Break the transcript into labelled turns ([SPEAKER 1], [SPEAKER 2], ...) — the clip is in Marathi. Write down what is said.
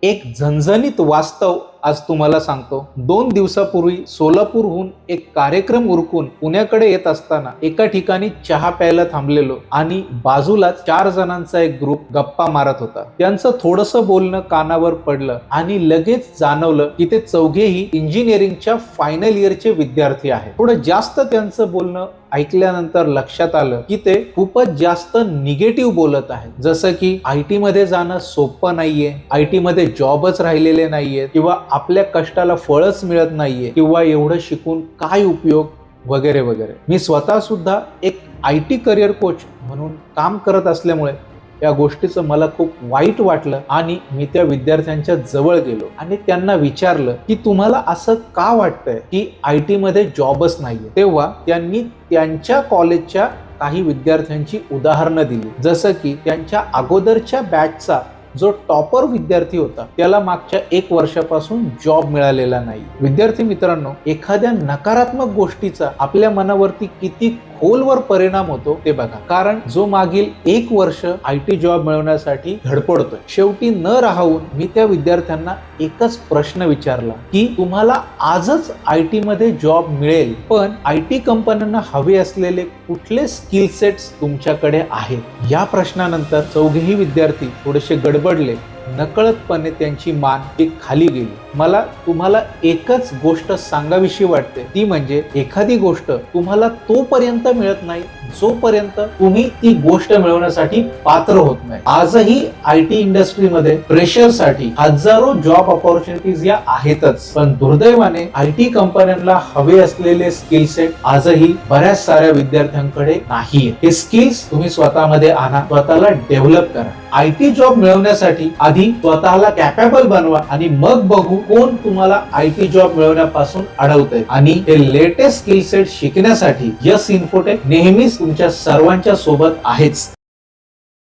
[SPEAKER 1] एक झणझणीत वास्तव आज तुम्हाला सांगतो। 2 दिवसापूर्वी सोलापूरहून एक कार्यक्रम उरकून पुण्याकडे येत असताना एका ठिकाणी चहा प्यायला थांबलेलो आणि बाजूलाच 4 जणांचा एक ग्रुप गप्पा मारत होता। त्यांचं थोडंसं बोलणं कानावर पडलं आणि लगेच जाणवलं की ते चौघेही इंजिनिअरिंगच्या फायनल इयरचे विद्यार्थी आहेत। थोडं जास्त त्यांचं बोलणं ऐकल्यानंतर लक्षात आलं की ते खूपच जास्त निगेटिव्ह बोलत आहेत। जसं की IT मध्ये जाणं सोपं नाहीये, IT मध्ये जॉबच राहिलेले नाहीये, किंवा आपल्या कष्टाला फळच मिळत नाहीये, किंवा एवढं शिकून काय उपयोग वगैरे वगैरे। मी स्वतः सुद्धा एक IT करिअर कोच म्हणून काम करत असल्यामुळे या गोष्टीचं मला खूप वाईट वाटलं आणि मी त्या विद्यार्थ्यांच्या जवळ गेलो आणि त्यांना विचारलं की तुम्हाला असं का वाटतंय की IT मध्ये जॉबच नाहीये। तेव्हा त्यांनी त्यांच्या कॉलेजच्या काही विद्यार्थ्यांची उदाहरणं दिली, जसं की त्यांच्या अगोदरच्या बॅचचा जो टॉपर विद्यार्थी होता त्याला मागच्या 1 वर्षापासून जॉब मिळालेला नाही। विद्यार्थी मित्रांनो, एखाद्या नकारात्मक गोष्टीचा आपल्या मनावरती किती खोलवर परिणाम होतो ते बघा। कारण जो मागील 1 वर्ष IT जॉब मिळवण्यासाठी धडपडतोय, शेवटी न राहून मी त्या विद्यार्थ्यांना एकच प्रश्न विचारला की तुम्हाला आजच IT मध्ये जॉब मिळेल, पण IT कंपन्यांना हवे असलेले कुठले स्किल सेट्स तुमच्याकडे आहेत? या प्रश्नानंतर चौघेही विद्यार्थी थोडेसे गडबडले, नकळतपणे त्यांची मान ही खाली गेली। मला तुम्हाला एकच गोष्ट सांगावीशी वाटते, ती म्हणजे एखादी गोष्ट तुम्हाला तोपर्यंत मिळत नाही जोपर्यंत तुम्ही ती गोष्ट मिळवण्यासाठी पात्र होत नाही। आजही IT इंडस्ट्रीमध्ये फ्रेशरसाठी हजारो जॉब ऑपॉर्च्युनिटीज या आहेतच, पण दुर्दैवाने IT कंपन्यांना हवे असलेले स्किल सेट आजही बऱ्याच साऱ्या विद्यार्थ्यांकडे नाहीये। हे स्किल्स तुम्ही स्वतःमध्ये आणा, स्वतःला डेव्हलप करा। IT जॉब मिळवण्यासाठी आधी स्वतःला कॅपेबल बनवा आणि मग बघू कोण तुम्हाला IT जॉब मिळवण्यापासून अडवतंय। आणि हे लेटेस्ट स्किल सेट शिकण्यासाठी यस इन्फोटेक नेहमीच तुमच्या सर्वांच्या सोबत आहेच।